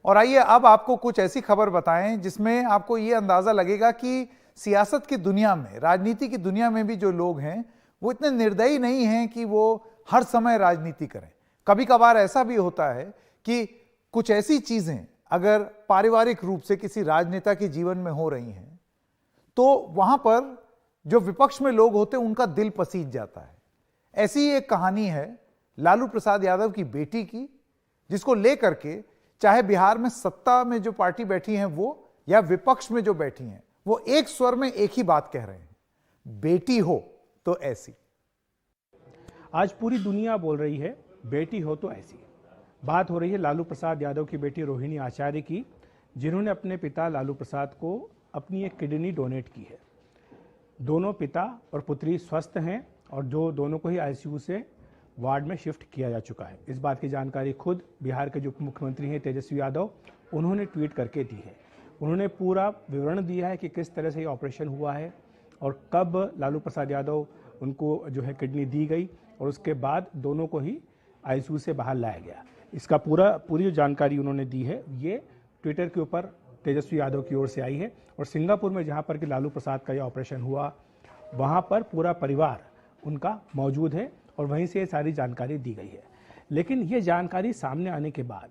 और आइए अब आपको कुछ ऐसी खबर बताएं जिसमें आपको ये अंदाजा लगेगा कि सियासत की दुनिया में, राजनीति की दुनिया में भी जो लोग हैं वो इतने निर्दयी नहीं हैं कि वो हर समय राजनीति करें। कभी कभार ऐसा भी होता है कि कुछ ऐसी चीजें अगर पारिवारिक रूप से किसी राजनेता के जीवन में हो रही हैं तो वहां पर जो विपक्ष में लोग होते हैं उनका दिल पसीज जाता है। ऐसी ही एक कहानी है लालू प्रसाद यादव की बेटी की, जिसको लेकर के चाहे बिहार में सत्ता में जो पार्टी बैठी है वो या विपक्ष में जो बैठी हैं वो एक स्वर में एक ही बात कह रहे हैं, बेटी हो तो ऐसी। आज पूरी दुनिया बोल रही है बेटी हो तो ऐसी। बात हो रही है लालू प्रसाद यादव की बेटी रोहिणी आचार्य की, जिन्होंने अपने पिता लालू प्रसाद को अपनी एक किडनी डोनेट की है। दोनों पिता और पुत्री स्वस्थ हैं और दोनों को ही आईसीयू से वार्ड में शिफ्ट किया जा चुका है। इस बात की जानकारी खुद बिहार के जो उप मुख्यमंत्री हैं तेजस्वी यादव, उन्होंने ट्वीट करके दी है। उन्होंने पूरा विवरण दिया है कि किस तरह से ये ऑपरेशन हुआ है और कब लालू प्रसाद यादव उनको जो है किडनी दी गई और उसके बाद दोनों को ही आईसीयू से बाहर लाया गया। इसका पूरी जो जानकारी उन्होंने दी है ये ट्विटर के ऊपर तेजस्वी यादव की ओर से आई है। और सिंगापुर में जहाँ पर कि लालू प्रसाद का ये ऑपरेशन हुआ वहाँ पर पूरा परिवार उनका मौजूद है और वहीं से ये सारी जानकारी दी गई है। लेकिन ये जानकारी सामने आने के बाद,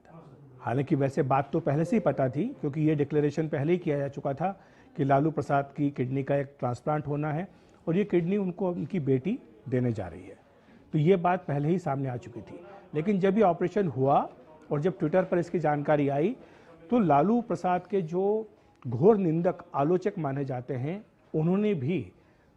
हालांकि वैसे बात तो पहले से ही पता थी क्योंकि ये डिक्लेरेशन पहले ही किया जा चुका था कि लालू प्रसाद की किडनी का एक ट्रांसप्लांट होना है और ये किडनी उनको उनकी बेटी देने जा रही है, तो ये बात पहले ही सामने आ चुकी थी। लेकिन जब ये ऑपरेशन हुआ और जब ट्विटर पर इसकी जानकारी आई तो लालू प्रसाद के जो घोर निंदक आलोचक माने जाते हैं, उन्होंने भी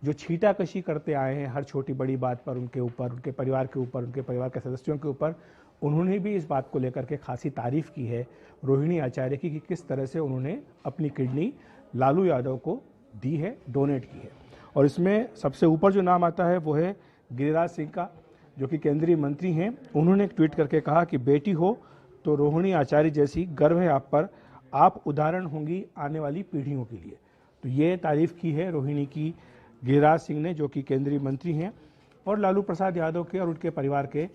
जो छीटाकशी करते आए हैं हर छोटी बड़ी बात पर उनके ऊपर, उनके परिवार के ऊपर, उनके परिवार के सदस्यों के ऊपर, उन्होंने भी इस बात को लेकर के खासी तारीफ की है रोहिणी आचार्य की कि किस तरह से उन्होंने अपनी किडनी लालू यादव को दी है, डोनेट की है। और इसमें सबसे ऊपर जो नाम आता है वो है गिरिराज सिंह का, जो कि केंद्रीय मंत्री हैं। उन्होंने एक ट्वीट करके कहा कि बेटी हो तो रोहिणी आचार्य जैसी, गर्व है आप पर, आप उदाहरण होंगी आने वाली पीढ़ियों के लिए। तो ये तारीफ की है रोहिणी की गिरिराज सिंह ने, जो कि केंद्रीय मंत्री हैं और लालू प्रसाद यादव के और उनके परिवार के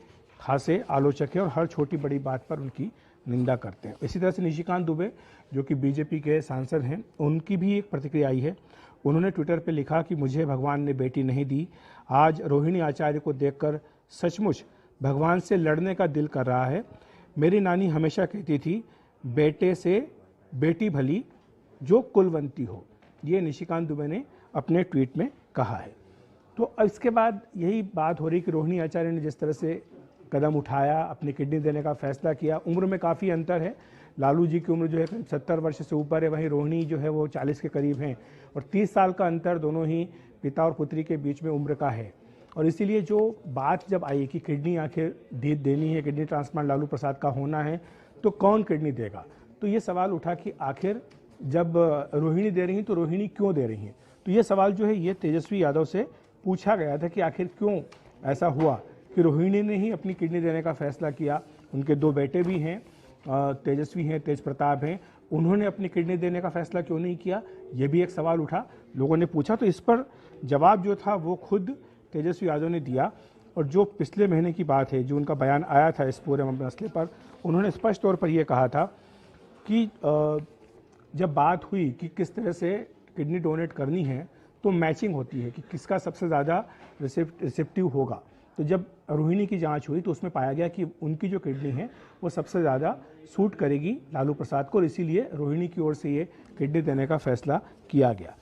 खासे आलोचक हैं और हर छोटी बड़ी बात पर उनकी निंदा करते हैं। इसी तरह से निशिकांत दुबे, जो कि बीजेपी के सांसद हैं, उनकी भी एक प्रतिक्रिया आई है। उन्होंने ट्विटर पर लिखा कि मुझे भगवान ने बेटी नहीं दी, आज रोहिणी आचार्य को देखकर सचमुच भगवान से लड़ने का दिल कर रहा है। मेरी नानी हमेशा कहती थी बेटे से बेटी भली जो कुलवंती हो। ये निशिकांत दुबे ने अपने ट्वीट में कहा है। तो इसके बाद यही बात हो रही कि रोहिणी आचार्य ने जिस तरह से कदम उठाया, अपनी किडनी देने का फैसला किया, उम्र में काफ़ी अंतर है। लालू जी की उम्र जो है 70 वर्ष से ऊपर है, वहीं रोहिणी जो है वो 40 के करीब हैं और 30 साल का अंतर दोनों ही पिता और पुत्री के बीच में उम्र का है। और इसीलिए जो बात जब आई कि किडनी आखिर देनी है, किडनी ट्रांसप्लांट लालू प्रसाद का होना है, तो कौन किडनी देगा, तो ये सवाल उठा कि आखिर जब रोहिणी दे रही हैं तो रोहिणी क्यों दे रही हैं। तो ये सवाल जो है ये तेजस्वी यादव से पूछा गया था कि आखिर क्यों ऐसा हुआ कि रोहिणी ने ही अपनी किडनी देने का फैसला किया। उनके दो बेटे भी हैं, तेजस्वी हैं, तेज प्रताप हैं, उन्होंने अपनी किडनी देने का फैसला क्यों नहीं किया, ये भी एक सवाल उठा, लोगों ने पूछा। तो इस पर जवाब जो था वो खुद तेजस्वी यादव ने दिया। और जो पिछले महीने की बात है, जो उनका बयान आया था इस पूरे मसले पर, उन्होंने स्पष्ट तौर पर यह कहा था कि जब बात हुई कि किस तरह से किडनी डोनेट करनी है तो मैचिंग होती है कि किसका सबसे ज़्यादा रिसेप्टिव होगा। तो जब रोहिणी की जांच हुई तो उसमें पाया गया कि उनकी जो किडनी है वो सबसे ज़्यादा सूट करेगी लालू प्रसाद को और इसीलिए रोहिणी की ओर से ये किडनी देने का फैसला किया गया।